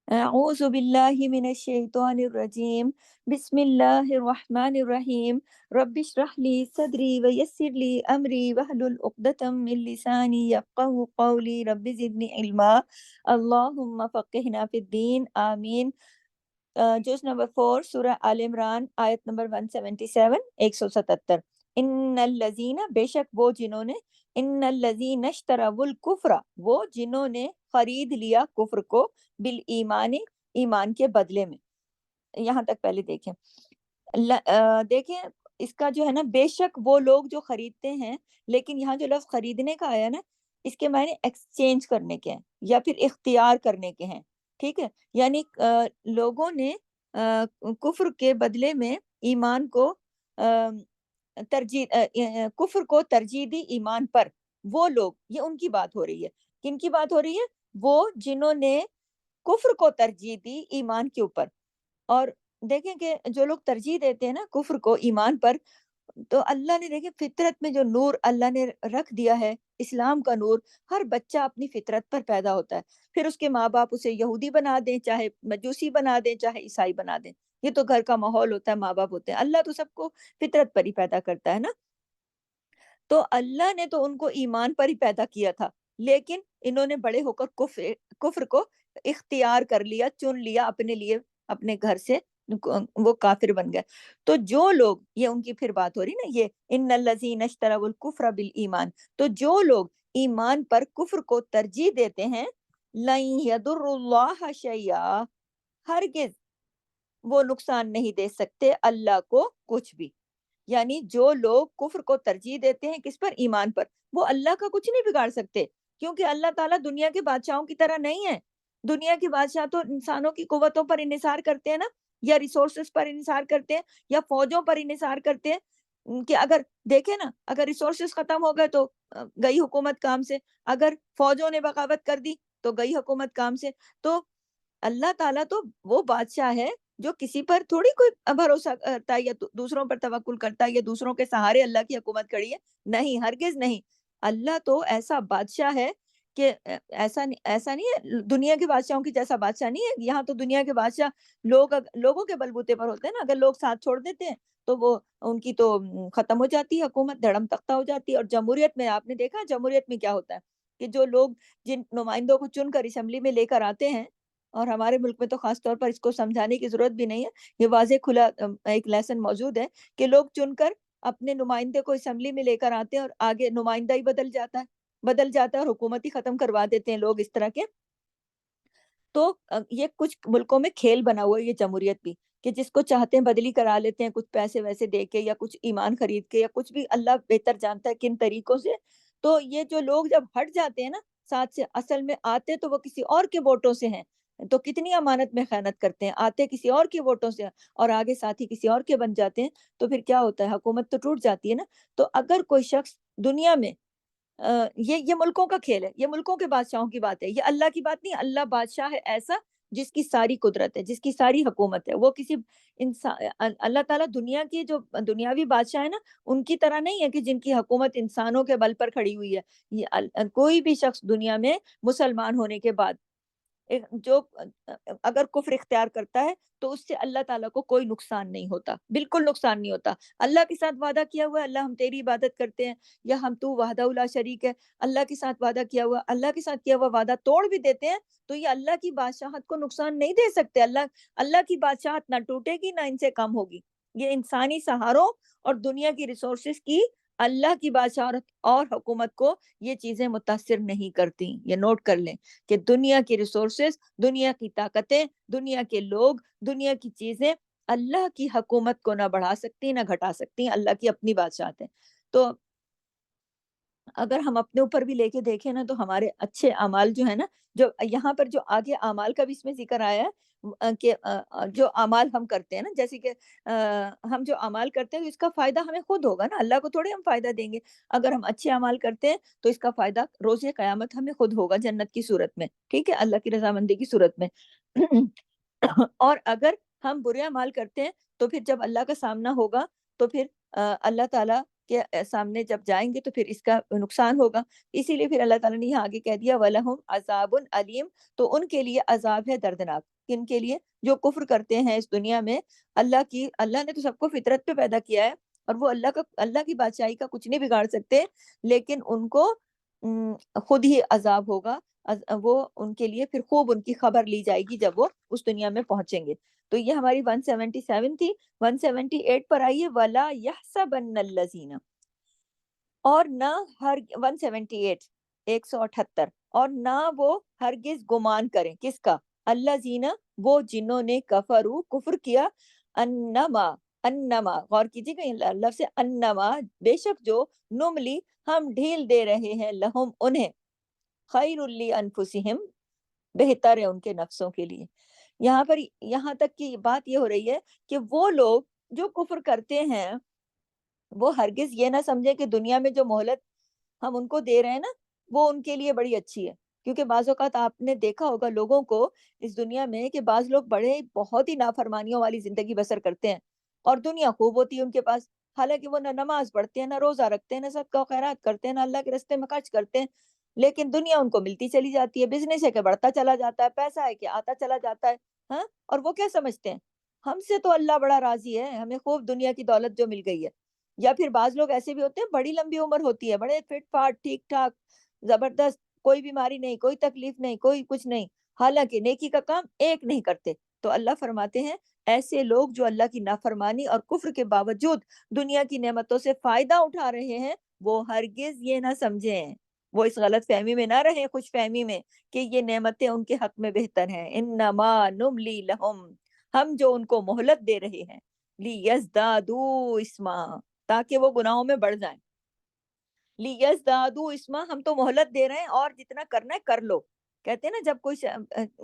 اعوذ باللہ من الشیطان الرجیم، بسم اللہ الرحمن الرحیم، رب اشرح لی صدری ویسر لی امری واحلل عقدۃ من لسانی یفقہوا قولی، رب زدنی علما، اللہم فقہنا فی الدین، آمین۔ جز نمبر 4، سورہ آل عمران، آیت نمبر 177، 177۔ ان الذین، بے شک وہ جنہوں نے، ان الذین اشتروا الکفر، وہ جنہوں نے خرید لیا کفر کو، بالایمان، ایمان کے بدلے میں۔ یہاں تک پہلے دیکھیں، دیکھیں اس کا جو ہے نا، بے شک وہ لوگ جو خریدتے ہیں، لیکن یہاں جو لفظ خریدنے کا آیا نا، اس کے معنی ایکسچینج کرنے کے ہیں یا پھر اختیار کرنے کے ہیں، ٹھیک ہے؟ یعنی لوگوں نے کفر کے بدلے میں ایمان کو ترجیح، کفر کو ترجیح دی ایمان پر، وہ لوگ، یہ ان کی بات ہو رہی ہے۔ کن کی بات ہو رہی ہے؟ وہ جنہوں نے کفر کو ترجیح دی ایمان کے اوپر۔ اور دیکھیں کہ جو لوگ ترجیح دیتے ہیں نا کفر کو ایمان پر، تو اللہ نے دیکھیں فطرت میں جو نور اللہ نے رکھ دیا ہے، اسلام کا نور، ہر بچہ اپنی فطرت پر پیدا ہوتا ہے، پھر اس کے ماں باپ اسے یہودی بنا دیں، چاہے مجوسی بنا دیں، چاہے عیسائی بنا دیں، یہ تو گھر کا ماحول ہوتا ہے، ماں باپ ہوتے ہیں، اللہ تو سب کو فطرت پر ہی پیدا کرتا ہے نا۔ تو اللہ نے تو ان کو ایمان پر ہی پیدا کیا تھا، لیکن انہوں نے بڑے ہو کر کفر کو اختیار کر لیا، چن لیا اپنے لیے، اپنے گھر سے وہ کافر بن گئے۔ تو جو لوگ، یہ ان کی پھر بات ہو رہی نا، یہ ان الذین اشتروا الکفر بالایمان، تو جو لوگ ایمان پر کفر کو ترجیح دیتے ہیں، لن یضر اللہ شیئا، ہرگز وہ نقصان نہیں دے سکتے اللہ کو کچھ بھی۔ یعنی جو لوگ کفر کو ترجیح دیتے ہیں کس پر؟ ایمان پر، وہ اللہ کا کچھ نہیں بگاڑ سکتے، کیونکہ اللہ تعالیٰ دنیا کے بادشاہوں کی طرح نہیں ہے۔ دنیا کے بادشاہ تو انسانوں کی قوتوں پر انحصار کرتے ہیں نا، یا ریسورسز پر انحصار کرتے ہیں، یا فوجوں پر انحصار کرتے ہیں، کہ اگر دیکھیں نا، اگر ریسورسز ختم ہو گئے تو گئی حکومت کام سے، اگر فوجوں نے بغاوت کر دی تو گئی حکومت کام سے۔ تو اللہ تعالیٰ تو وہ بادشاہ ہے جو کسی پر تھوڑی کوئی بھروسہ کرتا ہے یا دوسروں پر توکل کرتا ہے یا دوسروں کے سہارے اللہ کی حکومت کھڑی ہے، نہیں، ہرگز نہیں۔ اللہ تو ایسا بادشاہ ہے کہ ایسا نہیں ہے، دنیا کے بادشاہوں کی جیسا بادشاہ نہیں ہے۔ یہاں تو دنیا کے بادشاہ لوگوں کے بلبوتے پر ہوتے ہیں نا، اگر لوگ ساتھ چھوڑ دیتے ہیں تو وہ ان کی تو ختم ہو جاتی ہے حکومت، دھڑم تختہ ہو جاتی ہے۔ اور جمہوریت میں آپ نے دیکھا، جمہوریت میں کیا ہوتا ہے کہ جو لوگ جن نمائندوں کو چن کر اسمبلی میں لے کر آتے ہیں، اور ہمارے ملک میں تو خاص طور پر اس کو سمجھانے کی ضرورت بھی نہیں ہے، یہ واضح کھلا ایک لیسن موجود ہے کہ لوگ چن کر اپنے نمائندے کو اسمبلی میں لے کر آتے ہیں، اور آگے نمائندہ ہی بدل جاتا ہے اور حکومت ہی ختم کروا دیتے ہیں لوگ اس طرح کے۔ تو یہ کچھ ملکوں میں کھیل بنا ہوا ہے یہ جمہوریت بھی، کہ جس کو چاہتے ہیں بدلی کرا لیتے ہیں، کچھ پیسے ویسے دے کے یا کچھ ایمان خرید کے یا کچھ بھی، اللہ بہتر جانتا ہے کن طریقوں سے۔ تو یہ جو لوگ جب ہٹ جاتے ہیں نا ساتھ سے، اصل میں آتے تو وہ کسی اور کے ووٹوں سے ہیں، تو کتنی امانت میں خیانت کرتے ہیں، آتے کسی اور کے ووٹوں سے اور آگے ساتھی کسی اور کے بن جاتے ہیں، تو پھر کیا ہوتا ہے؟ حکومت تو ٹوٹ جاتی ہے نا۔ تو اگر کوئی شخص دنیا میں یہ ملکوں کا کھیل ہے، یہ ملکوں کے بادشاہوں کی بات ہے، یہ اللہ کی بات نہیں۔ اللہ بادشاہ ہے ایسا جس کی ساری قدرت ہے، جس کی ساری حکومت ہے، وہ کسی انسان، اللہ تعالیٰ دنیا کی جو دنیاوی بادشاہ ہے نا، ان کی طرح نہیں ہے کہ جن کی حکومت انسانوں کے بل پر کھڑی ہوئی ہے۔ یہ کوئی بھی شخص دنیا میں مسلمان ہونے کے بعد جو اگر کفر اختیار کرتا ہے تو اس سے اللہ تعالیٰ کو کوئی نقصان نہیں ہوتا، بالکل نقصان نہیں ہوتا۔ اللہ کے ساتھ وعدہ کیا ہوا ہے، اللہ ہم تیری عبادت کرتے ہیں، یا ہم تو وحدہ لا شریک ہے، اللہ کے ساتھ وعدہ کیا ہوا، اللہ کے ساتھ کیا ہوا وعدہ توڑ بھی دیتے ہیں تو یہ اللہ کی بادشاہت کو نقصان نہیں دے سکتے۔ اللہ کی بادشاہت نہ ٹوٹے گی نہ ان سے کم ہوگی۔ یہ انسانی سہاروں اور دنیا کی ریسورسز کی اللہ کی بادشاہت اور حکومت کو یہ چیزیں متاثر نہیں کرتی۔ یہ نوٹ کر لیں کہ دنیا کی ریسورسز، دنیا کی طاقتیں، دنیا کے لوگ، دنیا کی چیزیں اللہ کی حکومت کو نہ بڑھا سکتی نہ گھٹا سکتی، اللہ کی اپنی بادشاہت ہے۔ تو اگر ہم اپنے اوپر بھی لے کے دیکھیں نا، تو ہمارے اچھے اعمال جو ہے نا، جو یہاں پر جو آگے اعمال کا بھی اس میں ذکر آیا ہے، کہ جو اعمال ہم کرتے ہیں نا، جیسے کہ ہم جو اعمال کرتے ہیں اس کا فائدہ ہمیں خود ہوگا نا، اللہ کو تھوڑے ہم فائدہ دیں گے۔ اگر ہم اچھے اعمال کرتے ہیں تو اس کا فائدہ روز قیامت ہمیں خود ہوگا، جنت کی صورت میں، ٹھیک ہے، اللہ کی رضامندی کی صورت میں۔ اور اگر ہم برے اعمال کرتے ہیں تو پھر جب اللہ کا سامنا ہوگا تو پھر اللہ تعالیٰ کہ سامنے جب جائیں گے تو پھر اس کا نقصان ہوگا. اسی لیے پھر اللہ تعالیٰ نے یہاں آگے کہہ دیا وَلَهُمْ عَذَابٌ علیم، تو ان کے لیے عذاب ہے دردناک. کن کے لیے؟ جو کفر کرتے ہیں اس دنیا میں. اللہ نے تو سب کو فطرت پہ پیدا کیا ہے، اور وہ اللہ کی بادشاہی کا کچھ نہیں بگاڑ سکتے، لیکن ان کو خود ہی عذاب ہوگا. وہ ان کے لیے پھر خوب ان کی خبر لی جائے گی جب وہ اس دنیا میں پہنچیں گے. تو یہ ہماری 177 تھی. 178 پر آئیے وَلَا يَحْسَبَنَّ الَّذِينَ، اور نہ 178 178، اور نہ وہ ہرگز گمان کریں. کس کا؟ الذین، وہ جنہوں نے کفروا، کفر کیا. انما غور کیجیے گا لفظ سے، انما بے شک جو، نملی ہم ڈھیل دے رہے ہیں، لہم انہیں، خیر لانفسہم بہتر ہے ان کے نفسوں کے لیے. یہاں پر یہاں تک کی بات یہ ہو رہی ہے کہ وہ لوگ جو کفر کرتے ہیں وہ ہرگز یہ نہ سمجھے کہ دنیا میں جو مہلت ہم ان کو دے رہے ہیں نا، وہ ان کے لیے بڑی اچھی ہے. کیونکہ بعض اوقات آپ نے دیکھا ہوگا لوگوں کو اس دنیا میں کہ بعض لوگ بہت ہی نافرمانیوں والی زندگی بسر کرتے ہیں، اور دنیا خوب ہوتی ہے ان کے پاس. حالانکہ وہ نہ نماز پڑھتے ہیں، نہ روزہ رکھتے ہیں، نہ صدقہ و خیرات کرتے ہیں، نہ اللہ کے راستے میں خرچ کرتے ہیں، لیکن دنیا ان کو ملتی چلی جاتی ہے. بزنس ہے کہ بڑھتا چلا جاتا ہے، پیسہ ہے کہ آتا چلا جاتا ہے. ہاں، اور وہ کیا سمجھتے ہیں؟ ہم سے تو اللہ بڑا راضی ہے، ہمیں خوب دنیا کی دولت جو مل گئی ہے. یا پھر بعض لوگ ایسے بھی ہوتے ہیں، بڑی لمبی عمر ہوتی ہے، بڑے فٹ فاٹ ٹھیک ٹھاک زبردست، کوئی بیماری نہیں، کوئی تکلیف نہیں، کوئی کچھ نہیں، حالانکہ نیکی کا کام ایک نہیں کرتے. تو اللہ فرماتے ہیں ایسے لوگ جو اللہ کی نافرمانی اور کفر کے باوجود دنیا کی نعمتوں سے فائدہ اٹھا رہے ہیں، وہ ہرگز یہ نہ سمجھیں، وہ اس غلط فہمی میں نہ رہیں، خوش فہمی میں، کہ یہ نعمتیں ان کے حق میں بہتر ہیں. انما نملی لہم، ہم جو ان کو مہلت دے رہے ہیں، لیزدادوا اسما، تاکہ وہ گناہوں میں بڑھ جائیں. لیزدادوا اسما، ہم تو مہلت دے رہے ہیں اور جتنا کرنا ہے کر لو. کہتے ہیں نا جب کوئی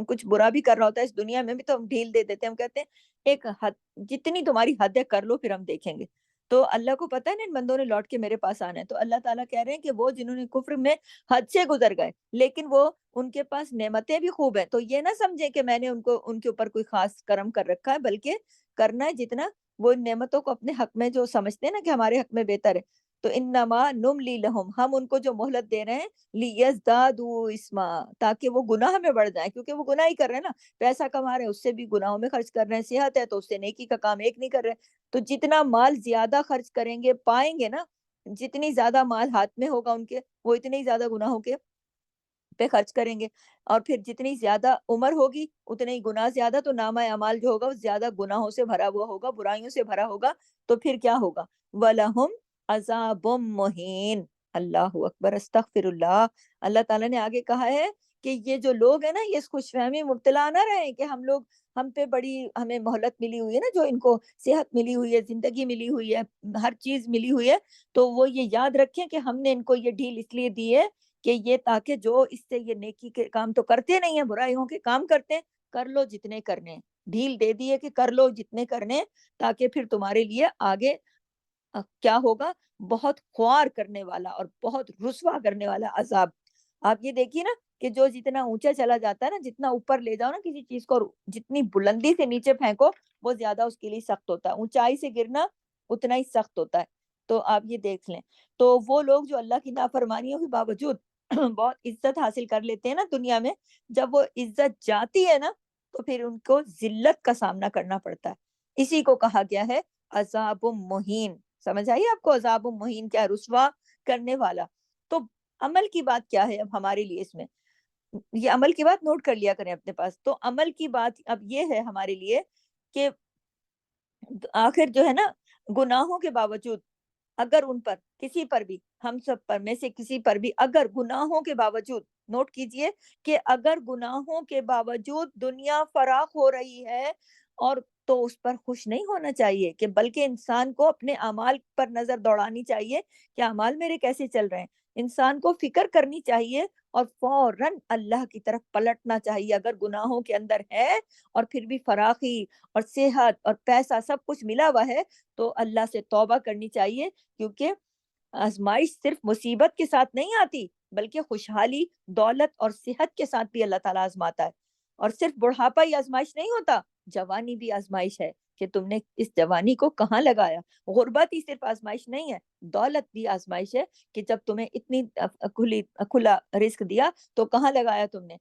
کچھ برا بھی کر رہا ہوتا ہے اس دنیا میں بھی تو ہم ڈھیل دے دیتے ہیں، ہم کہتے ہیں ایک حد، جتنی تمہاری حد ہے کر لو، پھر ہم دیکھیں گے. تو اللہ کو پتہ ہے نا ان بندوں نے لوٹ کے میرے پاس آنا ہے. تو اللہ تعالیٰ کہہ رہے ہیں کہ وہ جنہوں نے کفر میں حد سے گزر گئے، لیکن وہ ان کے پاس نعمتیں بھی خوب ہیں، تو یہ نہ سمجھیں کہ میں نے ان کے اوپر کوئی خاص کرم کر رکھا ہے، بلکہ کرنا ہے جتنا وہ ان نعمتوں کو اپنے حق میں جو سمجھتے ہیں نا کہ ہمارے حق میں بہتر ہے. تو انما نملی لہم، ہم ان کو جو مہلت دے رہے ہیں، لیزدادوا اسما، تاکہ وہ گناہ میں بڑھ جائیں. کیونکہ وہ گناہ ہی کر رہے ہیں نا، پیسہ کما رہے ہیں اس سے بھی گناہوں میں خرچ کر رہے ہیں، صحت ہے تو اس سے نیکی کا کام ایک نہیں کر رہے. تو جتنا مال زیادہ خرچ کریں گے، پائیں گے نا، جتنی زیادہ مال ہاتھ میں ہوگا ان کے، وہ اتنے ہی زیادہ گناہوں کے پہ خرچ کریں گے. اور پھر جتنی زیادہ عمر ہوگی اتنے ہی گناہ زیادہ، تو نامہ اعمال جو ہوگا وہ زیادہ گناہوں سے بھرا ہوا ہوگا، برائیوں سے بھرا ہوگا. تو پھر کیا ہوگا؟ وَلَهُمْ عَذَابٌ مُّهِينٌ. اللہ اکبر، استغفر اللہ. اللہ تعالیٰ نے آگے کہا ہے کہ یہ جو لوگ ہیں نا، یہ اس خوش فہمی میں مبتلا نہ رہیں کہ ہم پہ ہمیں مہلت ملی ہوئی ہے نا، جو ان کو صحت ملی ہوئی ہے، زندگی ملی ہوئی ہے، ہر چیز ملی ہوئی ہے. تو وہ یہ یاد رکھیں کہ ہم نے ان کو یہ ڈھیل اس لیے دی ہے کہ یہ تاکہ جو اس سے یہ نیکی کے کام تو کرتے نہیں ہیں، برائیوں کے کام کرتے ہیں، کر لو جتنے کرنے ہیں. ڈھیل دے دیے کہ کر لو جتنے کرنے ہیں، تاکہ پھر تمہارے لیے آگے کیا ہوگا؟ بہت خوار کرنے والا اور بہت رسوا کرنے والا عذاب. آپ یہ دیکھیے نا کہ جو جتنا اونچا چلا جاتا ہے نا، جتنا اوپر لے جاؤ نا کسی چیز کو، جتنی بلندی سے نیچے پھینکو، وہ زیادہ اس کے لیے سخت ہوتا ہے. اونچائی سے گرنا اتنا ہی سخت ہوتا ہے. تو آپ یہ دیکھ لیں. تو وہ لوگ جو اللہ کی نافرمانیوں کے باوجود بہت عزت حاصل کر لیتے ہیں نا دنیا میں، جب وہ عزت جاتی ہے نا تو پھر ان کو ذلت کا سامنا کرنا پڑتا ہے. اسی کو کہا گیا ہے عذاب مہین. سمجھ آئی آپ کو عذاب مہین کیا؟ رسوا کرنے والا. تو عمل کی بات کیا ہے اب ہمارے لیے اس میں؟ یہ عمل کی بات نوٹ کر لیا کریں اپنے پاس. تو عمل کی بات اب یہ ہے ہمارے لیے کہ آخر جو ہے نا، گناہوں کے باوجود اگر ان پر کسی پر بھی، ہم سب پر میں سے کسی پر بھی اگر گناہوں کے باوجود، نوٹ کیجئے کہ اگر گناہوں کے باوجود دنیا فراخ ہو رہی ہے، اور تو اس پر خوش نہیں ہونا چاہیے، کہ بلکہ انسان کو اپنے اعمال پر نظر دوڑانی چاہیے کہ اعمال میرے کیسے چل رہے ہیں. انسان کو فکر کرنی چاہیے اور فوراً اللہ کی طرف پلٹنا چاہیے. اگر گناہوں کے اندر ہے اور پھر بھی فراخی اور صحت اور پیسہ سب کچھ ملا ہوا ہے، تو اللہ سے توبہ کرنی چاہیے. کیونکہ آزمائش صرف مصیبت کے ساتھ نہیں آتی، بلکہ خوشحالی، دولت اور صحت کے ساتھ بھی اللہ تعالیٰ آزماتا ہے. اور صرف بڑھاپا ہی آزمائش نہیں ہوتا، جوانی بھی آزمائش ہے. کہ تم نے اس جوانی کو کہاں لگایا. غربت ہی صرف آزمائش نہیں ہے، دولت بھی آزمائش ہے کہ جب تمہیں اتنی کھلا رزق دیا تو کہاں لگایا تم نے.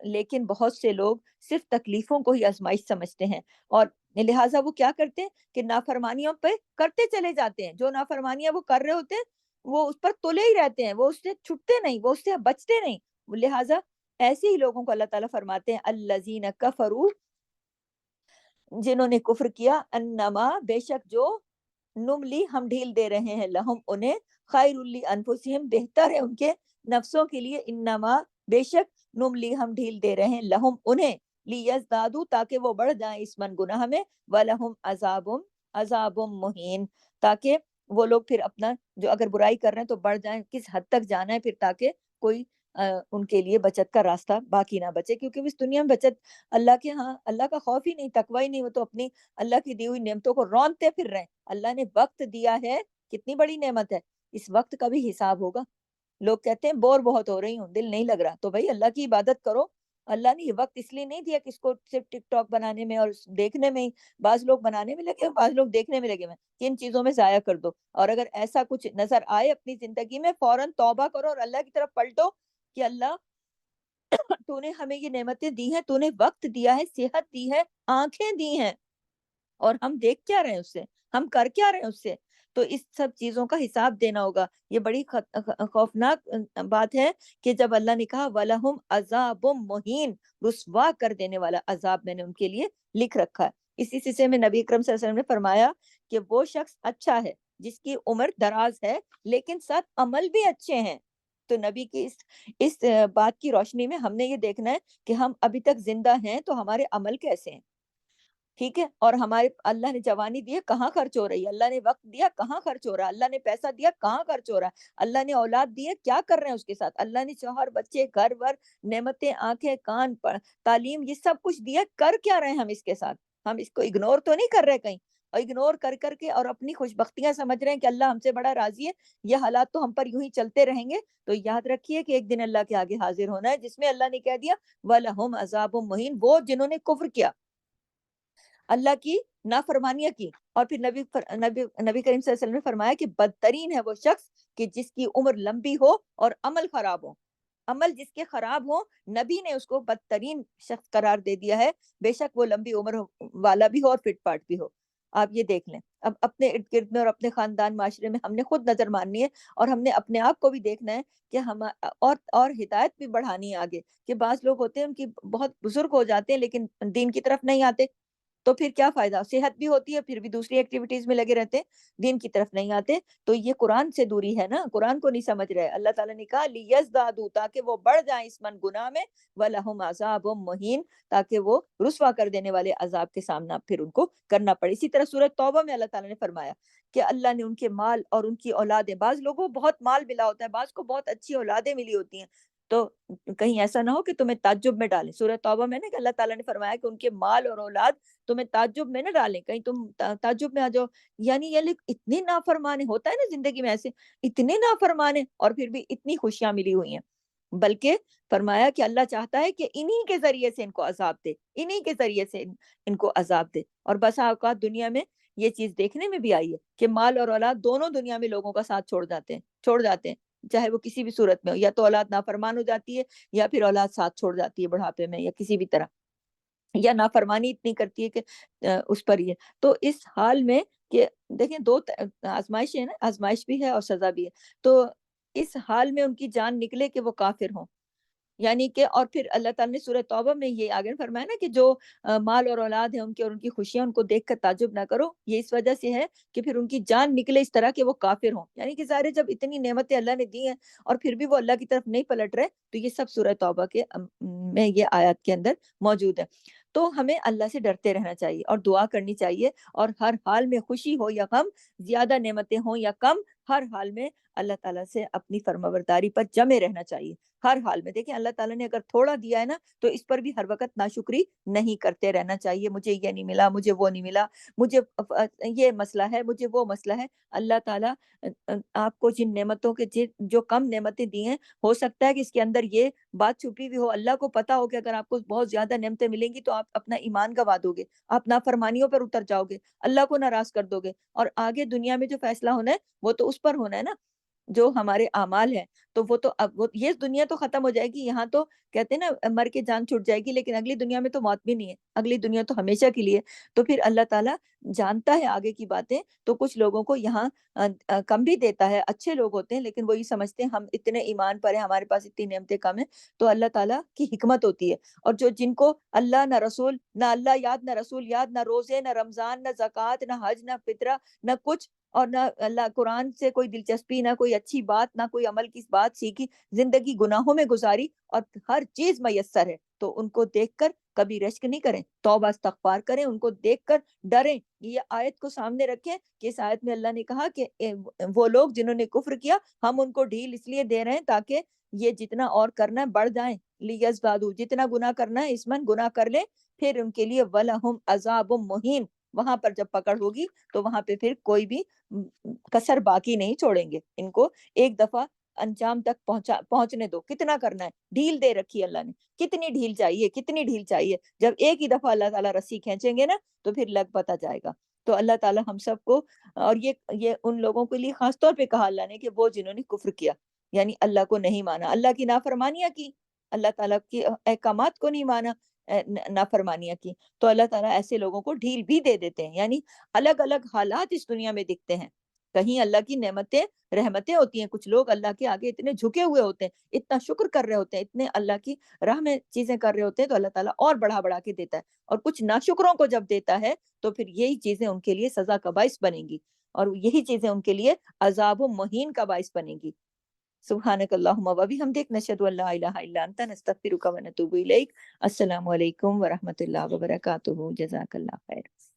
لیکن بہت سے لوگ صرف تکلیفوں کو ہی آزمائش سمجھتے ہیں، اور لہٰذا وہ کیا کرتے ہیں کہ نافرمانیوں پہ کرتے چلے جاتے ہیں. جو نافرمانیاں وہ کر رہے ہوتے ہیں وہ اس پر تلے ہی رہتے ہیں، وہ اس سے چھٹتے نہیں، وہ اس سے بچتے نہیں. لہٰذا ایسے ہی لوگوں کو اللہ تعالیٰ فرماتے ہیں الذین کفروا، جنہوں نے کفر کیا، انما بے شک جو نملی ہم ڈھیل دے رہے ہیں، لہم انہیں، خیر انفسہم بہتر ہے ان کے نفسوں کے لیے، انما بے شک نملی ہم ڈھیل دے رہے ہیں، لہم انہیں، لیزدادو تاکہ وہ بڑھ جائیں اسمن گناہ میں، ولہم عذاب مہین، تاکہ وہ لوگ پھر اپنا جو اگر برائی کر رہے ہیں تو بڑھ جائیں. کس حد تک جانا ہے پھر تاکہ کوئی ان کے لیے بچت کا راستہ باقی نہ بچے، کیونکہ اس دنیا میں بچت اللہ کے ہاں اللہ کا خوف ہی نہیں، تقوی ہی نہیں، وہ تو اپنی اللہ کی دی ہوئی نعمتوں کو رونتے پھر رہے ہیں. اللہ نے وقت دیا ہے، کتنی بڑی نعمت ہے، اس وقت کا بھی حساب ہوگا. لوگ کہتے ہیں بور بہت ہو رہی ہوں، دل نہیں لگ رہا، تو بھائی اللہ کی عبادت کرو. اللہ نے یہ وقت اس لیے نہیں دیا کہ اس کو صرف ٹک ٹاک بنانے میں اور دیکھنے میں ہی، بعض لوگ بنانے میں لگے، بعض لوگ دیکھنے میں لگے ہوئے ہیں، کہ ان چیزوں میں ضائع کر دو. اور اگر ایسا کچھ نظر آئے اپنی زندگی میں، فوراً توبہ کرو اور اللہ کی طرف پلٹو کہ اللہ تو نے ہمیں یہ نعمتیں دی ہیں، تو نے وقت دیا ہے، صحت دی ہے، آنکھیں دی ہیں، اور ہم دیکھ کیا رہے ہیں اس سے، ہم کر کیا رہے ہیں اس سے. تو اس سب چیزوں کا حساب دینا ہوگا. یہ بڑی خوفناک بات ہے کہ جب اللہ نے کہا وَلَهُمْ عَذَابٌ مُّهِينٌ، رسوا کر دینے والا عذاب میں نے ان کے لیے لکھ رکھا ہے. اسی سلسلے میں نبی اکرم صلی اللہ علیہ وسلم نے فرمایا کہ وہ شخص اچھا ہے جس کی عمر دراز ہے لیکن ساتھ عمل بھی اچھے ہیں. تو نبی کی اس بات کی روشنی میں ہم نے یہ دیکھنا ہے کہ ہم ابھی تک زندہ ہیں تو ہمارے عمل کیسے ہیں. ٹھیک ہے، اور ہمارے اللہ نے جوانی دی ہے، کہاں خرچ ہو رہی ہے، اللہ نے وقت دیا کہاں خرچ ہو رہا ہے، اللہ نے پیسہ دیا کہاں خرچ ہو رہا ہے، اللہ نے اولاد دی ہے کیا کر رہے ہیں اس کے ساتھ، اللہ نے شوہر بچے گھر ور نعمتیں آنکھیں کان تعلیم یہ سب کچھ دیا، کر کیا رہے ہیں ہم اس کے ساتھ. ہم اس کو اگنور تو نہیں کر رہے کہیں، اور اگنور کر کر کے اور اپنی خوش بختیاں سمجھ رہے ہیں کہ اللہ ہم سے بڑا راضی ہے، یہ حالات تو ہم پر یوں ہی چلتے رہیں گے. تو یاد رکھیے کہ ایک دن اللہ کے آگے حاضر ہونا ہے، جس میں اللہ نے کہہ دیا وَلَهُمْ عَذَابٌ مُّهِينٌ، وہ جنہوں نے کفر کیا، اللہ کی نافرمانیاں کی. اور پھر نبی کریم صلی اللہ علیہ وسلم نے فرمایا کہ بدترین ہے وہ شخص کہ جس کی عمر لمبی ہو اور عمل خراب ہو. عمل جس کے خراب ہو، نبی نے اس کو بدترین شخص قرار دے دیا ہے، بے شک وہ لمبی عمر والا بھی ہو اور فٹ پاٹ بھی ہو. آپ یہ دیکھ لیں، اب اپنے ارد گرد میں اور اپنے خاندان معاشرے میں ہم نے خود نظر ماننی ہے، اور ہم نے اپنے آپ کو بھی دیکھنا ہے کہ ہم اور ہدایت بھی بڑھانی ہے آگے. کہ بعض لوگ ہوتے ہیں ان کی بہت بزرگ ہو جاتے ہیں لیکن دین کی طرف نہیں آتے، تو پھر کیا فائدہ، صحت بھی ہوتی ہے پھر بھی دوسری ایکٹیویٹیز میں لگے رہتے ہیں، دین کی طرف نہیں آتے. تو یہ قرآن سے دوری ہے نا، قرآن کو نہیں سمجھ رہے. اللہ تعالیٰ نے کہا لیزدادوا، تاکہ وہ بڑھ جائیں اسمن گناہ میں، ولہم عذاب مہین، تاکہ وہ رسوا کر دینے والے عذاب کے سامنا پھر ان کو کرنا پڑے. اسی طرح سورۃ توبہ میں اللہ تعالیٰ نے فرمایا کہ اللہ نے ان کے مال اور ان کی اولادیں، بعض لوگوں کو بہت مال ملا ہوتا ہے، بعض کو بہت اچھی اولادیں ملی ہوتی ہیں، تو کہیں ایسا نہ ہو کہ تمہیں تعجب میں ڈالیں. سورۃ توبہ میں نے کہ اللہ تعالیٰ نے فرمایا کہ ان کے مال اور اولاد تمہیں تعجب میں نہ ڈالیں، کہیں تم تعجب میں آ جاؤ. یعنی یہ لوگ اتنے نافرمانے، ہوتا ہے نا زندگی میں ایسے اتنے نافرمانے اور پھر بھی اتنی خوشیاں ملی ہوئی ہیں. بلکہ فرمایا کہ اللہ چاہتا ہے کہ انہی کے ذریعے سے ان کو عذاب دے، انہی کے ذریعے سے ان کو عذاب دے. اور بسا اوقات دنیا میں یہ چیز دیکھنے میں بھی آئی ہے کہ مال اور اولاد دونوں دنیا میں لوگوں کا ساتھ چھوڑ جاتے ہیں، چاہے وہ کسی بھی صورت میں ہو، یا تو اولاد نافرمان ہو جاتی ہے یا پھر اولاد ساتھ چھوڑ جاتی ہے بڑھاپے میں یا کسی بھی طرح، یا نافرمانی اتنی کرتی ہے کہ اس پر یہ. تو اس حال میں کہ دیکھیں دو آزمائش ہے نا، آزمائش بھی ہے اور سزا بھی ہے. تو اس حال میں ان کی جان نکلے کہ وہ کافر ہوں، یعنی کہ اور پھر اللہ تعالیٰ نے سورہ توبہ میں یہ آگے فرمایا نا کہ جو مال اور اولاد ہے ان کے اور ان کی خوشیاں ان کو دیکھ کر تعجب نہ کرو، یہ اس وجہ سے ہے کہ پھر ان کی جان نکلے اس طرح کہ وہ کافر ہوں. یعنی کہ ظاہر ہے جب اتنی نعمتیں اللہ نے دی ہیں اور پھر بھی وہ اللہ کی طرف نہیں پلٹ رہے، تو یہ سب سورہ توبہ کے میں یہ آیات کے اندر موجود ہے. تو ہمیں اللہ سے ڈرتے رہنا چاہیے اور دعا کرنی چاہیے، اور ہر حال میں خوشی ہو یا غم، زیادہ نعمتیں ہوں یا کم، ہر حال میں اللہ تعالیٰ سے اپنی فرمانبرداری پر جمے رہنا چاہیے. ہر حال میں دیکھیں اللہ تعالیٰ نے اگر تھوڑا دیا ہے نا تو اس پر بھی ہر وقت ناشکری نہیں کرتے رہنا چاہیے، مجھے یہ نہیں ملا، مجھے وہ نہیں ملا، مجھے یہ مسئلہ ہے، مجھے وہ مسئلہ ہے۔ اللہ تعالیٰ آپ کو جن نعمتوں کے جو کم نعمتیں دی ہیں، ہو سکتا ہے کہ اس کے اندر یہ بات چھپی ہوئی ہو، اللہ کو پتا ہو کہ اگر آپ کو بہت زیادہ نعمتیں ملیں گی تو آپ اپنا ایمان گوا دو گے، آپ نافرمانیوں پر اتر جاؤ گے، اللہ کو ناراض کر دو گے، اور آگے دنیا میں جو فیصلہ ہونا ہے وہ تو اس پر ہونا ہے نا، جو ہمارے اعمال ہیں۔ تو وہ تو اب وہ یہ دنیا تو ختم ہو جائے گی، یہاں تو کہتے ہیں نا مر کے جان چھوٹ جائے گی، لیکن اگلی دنیا میں تو موت بھی نہیں ہے، اگلی دنیا تو ہمیشہ کے لیے۔ تو پھر اللہ تعالیٰ جانتا ہے آگے کی باتیں، تو کچھ لوگوں کو یہاں کم بھی دیتا ہے، اچھے لوگ ہوتے ہیں لیکن وہی سمجھتے ہیں ہم اتنے ایمان پر ہیں، ہمارے پاس اتنی نعمتیں کم ہیں، تو اللہ تعالیٰ کی حکمت ہوتی ہے۔ اور جن کو اللہ نہ رسول، نہ اللہ یاد، نہ رسول یاد، نہ روزے، نہ رمضان، نہ زکوٰۃ، نہ حج، نہ فطرہ، نہ کچھ، اور نہ اللہ قرآن سے کوئی دلچسپی، نہ کوئی اچھی بات، نہ کوئی عمل کی بات سیکھی، زندگی گناہوں میں گزاری، اور ہر چیز میسر ہے، تو ان کو دیکھ کر کبھی رشک نہیں کریں، توبہ استغفار کریں، ان کو دیکھ کر ڈریں۔ یہ آیت کو سامنے رکھیں کہ اس آیت میں اللہ نے کہا کہ وہ لوگ جنہوں نے کفر کیا، ہم ان کو ڈھیل اس لیے دے رہے ہیں تاکہ یہ جتنا اور کرنا ہے بڑھ جائیں، لیزدادوا، جتنا گناہ کرنا ہے اسمن گناہ کر لیں، پھر ان کے لیے وَلَهُمْ عَذَابٌ مُهِينٌ، وہاں پر جب پکڑ ہوگی تو وہاں پہ پھر کوئی بھی کسر باقی نہیں چھوڑیں گے، ان کو ایک دفعہ انجام تک پہنچنے دو، کتنا کرنا ہے، ڈھیل دے رکھی اللہ نے، کتنی ڈھیل چاہیے، کتنی ڈھیل چاہیے، جب ایک ہی دفعہ اللہ تعالیٰ رسی کھینچیں گے نا تو پھر لگ پتا جائے گا۔ تو اللہ تعالیٰ ہم سب کو، اور یہ ان لوگوں کے لیے خاص طور پہ کہا اللہ نے کہ وہ جنہوں نے کفر کیا، یعنی اللہ کو نہیں مانا، اللہ کی نافرمانیاں کی، اللہ تعالیٰ کی احکامات کو نہیں مانا، نافرمانیاں کی، تو اللہ تعالیٰ ایسے لوگوں کو ڈھیل بھی دے دیتے ہیں۔ یعنی الگ الگ حالات اس دنیا میں دکھتے ہیں، کہیں اللہ کی نعمتیں رحمتیں ہوتی ہیں، کچھ لوگ اللہ کے آگے اتنے جھکے ہوئے ہوتے ہیں، اتنا شکر کر رہے ہوتے ہیں، اتنے اللہ کی راہ میں چیزیں کر رہے ہوتے ہیں، تو اللہ تعالیٰ اور بڑھا بڑھا کے دیتا ہے، اور کچھ ناشکروں کو جب دیتا ہے تو پھر یہی چیزیں ان کے لیے سزا کا باعث بنیں گی، اور یہی چیزیں ان کے لیے عذاب و مہین کا باعث بنیں گی۔ سبحانک اللہم و بحمدک، نشہد ان لا الہ الا انت، نستغفرک و نتوب الیک۔ السلام علیکم ورحمۃ اللہ وبرکاتہ، جزاک اللہ خیر۔